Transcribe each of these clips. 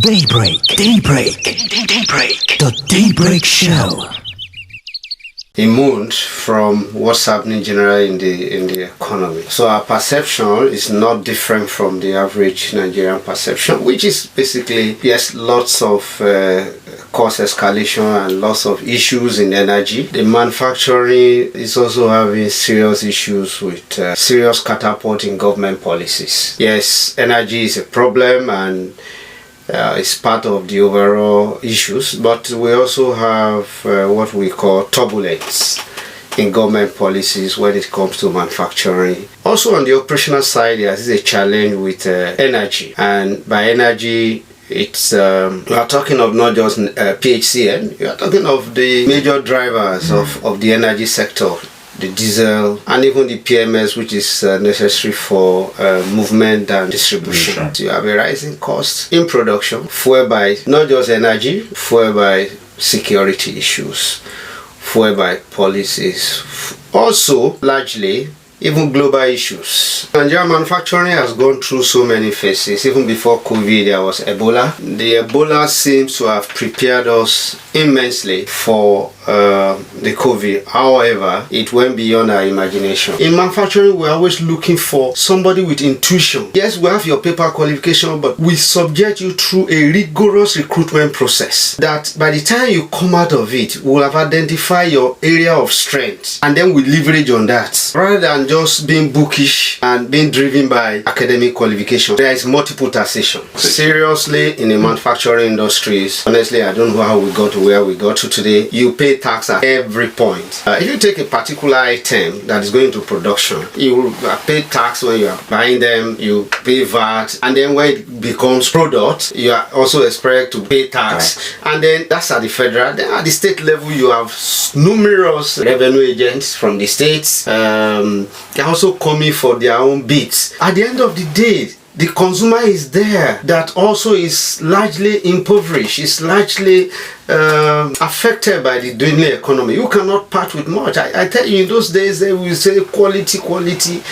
Daybreak, the Daybreak Show. A mood from what's happening generally in the economy. So our perception is not different from the average Nigerian perception, which is basically, yes, lots of cost escalation and lots of issues in energy. The manufacturing is also having serious issues with serious catapult in government policies. Yes, energy is a problem and it's part of the overall issues, but we also have what we call turbulence in government policies when it comes to manufacturing. Also on the operational side, there is a challenge with energy, and by energy it's we are talking of not just PHCN, we are talking of the major drivers of the energy sector, the diesel and even the PMS, which is necessary for movement and distribution. So you have a rising cost in production, fueled by not just energy, fueled by security issues, fueled by policies, also largely even global issues. Nigerian manufacturing has gone through so many phases. Even before COVID, there was Ebola. The Ebola seems to have prepared us immensely for the COVID. However, it went beyond our imagination. In manufacturing, we're always looking for somebody with intuition. Yes, we have your paper qualification, but we subject you through a rigorous recruitment process that by the time you come out of it, we'll have identified your area of strength and then we leverage on that rather than just being bookish and being driven by academic qualification. There is multiple taxation. Seriously, in the manufacturing industries, honestly, I don't know how we got to where we got to today. You pay tax at every point. If you take a particular item that is going to production, you will pay tax when you are buying them, you pay VAT, and then when it becomes product, you are also expected to pay tax. And then that's at the federal. Then at the state level, you have numerous revenue agents from the states. They're also coming for their own bits. At the end of the day, the consumer is there that also is largely impoverished, is largely affected by the dwindling economy. You cannot part with much. I tell you, in those days they will say quality.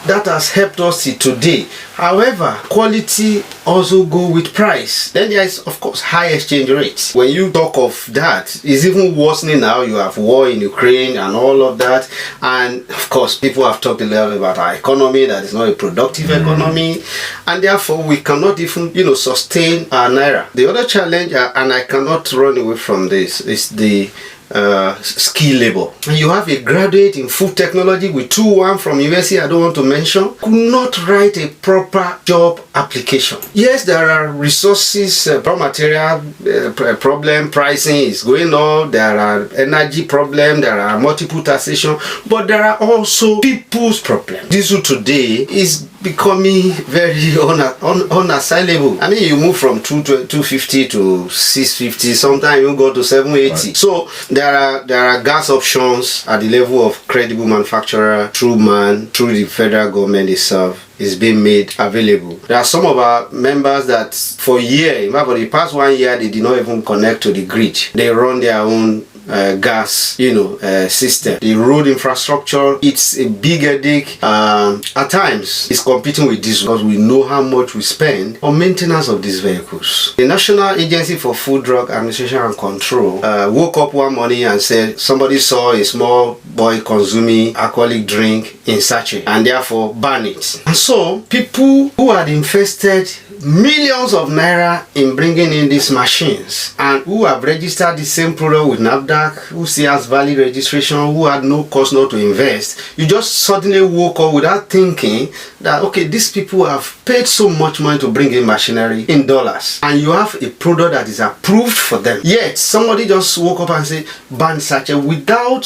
That has helped us till today. However, quality also go with price. Then there is, of course, high exchange rates. When you talk of that, it's even worsening now. You have war in Ukraine and all of that. And of course, people have talked a lot about our economy, that is not a productive economy. And therefore, we cannot even, sustain our naira. The other challenge, and I cannot run away from this, is the skill labor. You have a graduate in food technology with 2-1 from university I don't want to mention, could not write a proper job application. Yes, there are resources, raw material problem, pricing is going on, there are energy problem, there are multiple taxation, but there are also people's problem. Diesel today is becoming very unassailable. I mean, you move from 250 to 650, sometimes you go to 780. Right. So there are gas options at the level of credible manufacturer through the federal government itself is being made available. There are some of our members that for a year, in fact for the past 1 year, they did not even connect to the grid. They run their own gas system. The road infrastructure, it's a big headache. At times it's competing with this because we know how much we spend on maintenance of these vehicles. The National Agency for Food, Drug Administration and Control woke up one morning and said somebody saw a small boy consuming alcoholic drink in sachet and therefore ban it. And so people who had invested millions of naira in bringing in these machines and who have registered the same product with NAFDAC, who still has valid registration, who had no cost not to invest, you just suddenly woke up without thinking that okay, these people have paid so much money to bring in machinery in dollars and you have a product that is approved for them, yet somebody just woke up and said ban sachet without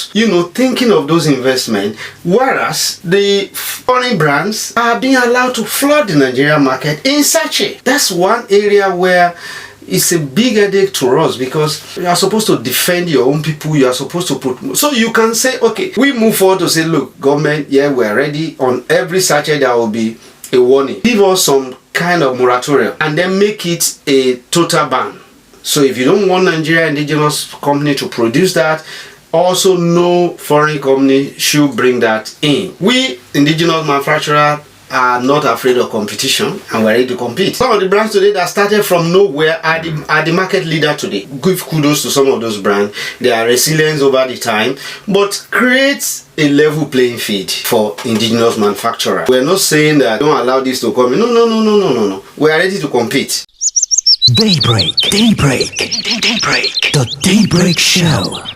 thinking of those investments, whereas the foreign brands are being allowed to flood the Nigerian market in sachet. That's one area where it's a big headache to us because you are supposed to defend your own people. You are supposed to put, so you can say, okay, we move forward to say, look, government, yeah, we're ready. On every sachet there will be a warning. Give us some kind of moratorium and then make it a total ban. So if you don't want Nigeria indigenous company to produce that, also no foreign company should bring that in. We indigenous manufacturers are not afraid of competition and we're ready to compete. Some of the brands today that started from nowhere are the market leader today. Give kudos to some of those brands. They are resilient over the time, but creates a level playing field for indigenous manufacturers. We're not saying that don't allow this to come in. No. We are ready to compete. Daybreak. The Daybreak Show.